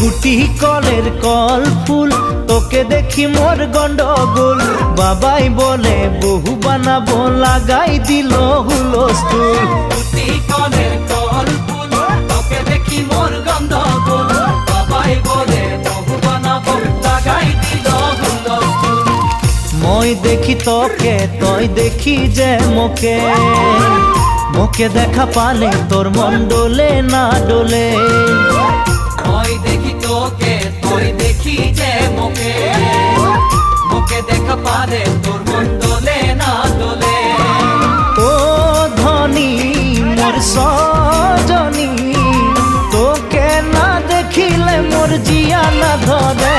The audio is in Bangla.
গুটি কলের কল ফুল, তোকে দেখি মোর গন্ডগোল। বাবাই বলে বহু বানাবো, লাগাই দিল হুলস্থুল। গুটি কলের কল ফুল, তোকে দেখি মোর গন্ডগোল। বাবাই বলে বহু বানাবো, লাগাই দিল হুলস্থুল। মই দেখি তোকে, তই দেখি যে মোকে, মোকে দেখা পালে তোর মন ডোলে না ডোলে। মই দেখি তোকে, তুই দেখি যে মোকে, মোকে দেখা পারে তোর মন দোলে না দোলে। ও ধনী মোর সজনী, তোকে না দেখিলে মোর জিয়া না ধরে।